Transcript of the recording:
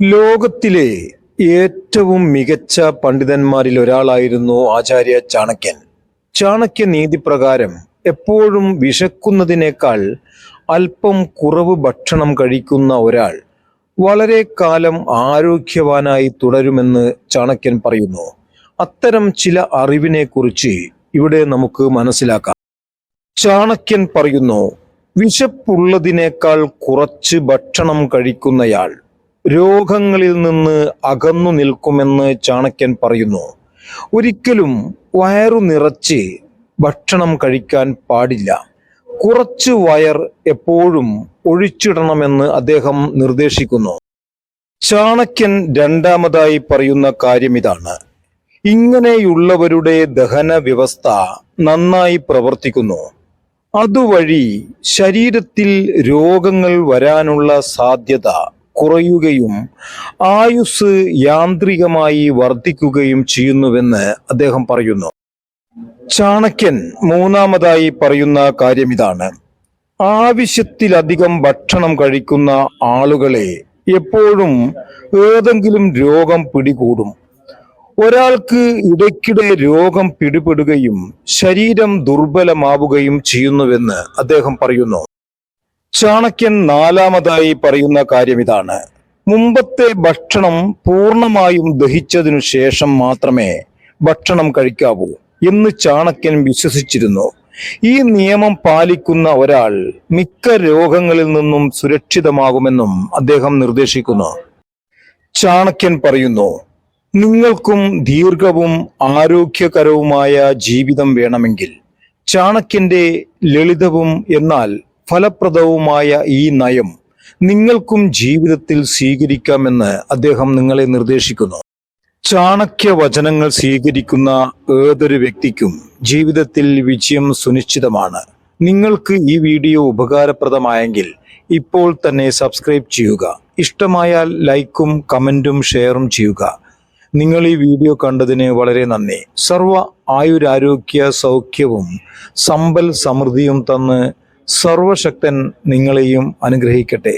ലോകത്തിലെ ഏറ്റവും മികച്ച പണ്ഡിതന്മാരിൽ ഒരാളായിരുന്നു ആചാര്യ ചാണക്യൻ. ചാണക്യ നീതിപ്രകാരം എപ്പോഴും വിശക്കുന്നതിനേക്കാൾ അല്പം കുറവ് ഭക്ഷണം കഴിക്കുന്ന ഒരാൾ വളരെ കാലം ആരോഗ്യവാനായി തുടരുമെന്ന് ചാണക്യൻ പറയുന്നു. അത്തരം ചില അറിവിനെക്കുറിച്ച് ഇവിടെ നമുക്ക് മനസ്സിലാക്കാം. ചാണക്യൻ പറയുന്നു, വിശപ്പുള്ളതിനേക്കാൾ കുറച്ച് ഭക്ഷണം കഴിക്കുന്നയാൾ രോഗങ്ങളിൽ നിന്ന് അകന്നു നിൽക്കുമെന്ന് ചാണക്യൻ പറയുന്നു. ഒരിക്കലും വയറു നിറച്ച് ഭക്ഷണം കഴിക്കാൻ പാടില്ല. കുറച്ച് വയർ എപ്പോഴും ഒഴിച്ചിടണമെന്ന് അദ്ദേഹം നിർദ്ദേശിക്കുന്നു. ചാണക്യൻ രണ്ടാമതായി പറയുന്ന കാര്യം ഇതാണ്: ഇങ്ങനെയുള്ളവരുടെ ദഹന വ്യവസ്ഥ നന്നായി പ്രവർത്തിക്കുന്നു. അതുവഴി ശരീരത്തിൽ രോഗങ്ങൾ വരാനുള്ള സാധ്യത കുറയുകയും ആയുസ് യാന്ത്രികമായി വർദ്ധിക്കുകയും ചെയ്യുന്നുവെന്ന് അദ്ദേഹം പറയുന്നു. ചാണക്യൻ മൂന്നാമതായി പറയുന്ന കാര്യം ഇതാണ്: ആവശ്യത്തിലധികം ഭക്ഷണം കഴിക്കുന്ന ആളുകളെ എപ്പോഴും ഏതെങ്കിലും രോഗം പിടികൂടും. ഒരാൾക്ക് ഇടയ്ക്കിടെ രോഗം പിടിപെടുകയും ശരീരം ദുർബലമാവുകയും ചെയ്യുന്നുവെന്ന് അദ്ദേഹം പറയുന്നു. ചാണക്യൻ നാലാമതായി പറയുന്ന കാര്യം ഇതാണ്: മുമ്പത്തെ ഭക്ഷണം പൂർണ്ണമായും ദഹിച്ചതിനു ശേഷം മാത്രമേ ഭക്ഷണം കഴിക്കാവൂ എന്ന് ചാണക്യൻ വിശ്വസിച്ചിരുന്നു. ഈ നിയമം പാലിക്കുന്ന ഒരാൾ മിക്ക രോഗങ്ങളിൽ നിന്നും സുരക്ഷിതമാകുമെന്നും അദ്ദേഹം നിർദ്ദേശിക്കുന്നു. ചാണക്യൻ പറയുന്നു, നിങ്ങൾക്കും ദീർഘവും ആരോഗ്യകരവുമായ ജീവിതം വേണമെങ്കിൽ ചാണക്യന്റെ ലളിതവും എന്നാൽ ഫലപ്രദവുമായ ഈ നയം നിങ്ങൾക്കും ജീവിതത്തിൽ സ്വീകരിക്കാമെന്ന് അദ്ദേഹം നിങ്ങളെ നിർദ്ദേശിക്കുന്നു. ചാണക്യ വചനങ്ങൾ സ്വീകരിക്കുന്ന ഏതൊരു വ്യക്തിക്കും ജീവിതത്തിൽ വിജയം സുനിശ്ചിതമാണ്. നിങ്ങൾക്ക് ഈ വീഡിയോ ഉപകാരപ്രദമായെങ്കിൽ ഇപ്പോൾ തന്നെ സബ്സ്ക്രൈബ് ചെയ്യുക. ഇഷ്ടമായാൽ ലൈക്കും കമന്റും ഷെയറും ചെയ്യുക. നിങ്ങൾ ഈ വീഡിയോ കണ്ടതിന് വളരെ നന്ദി. സർവ്വ ആയുരാരോഗ്യ സൗഖ്യവും സമ്പൽ സമൃദ്ധിയും തന്ന് സർവശക്തൻ നിങ്ങളെയും അനുഗ്രഹിക്കട്ടെ.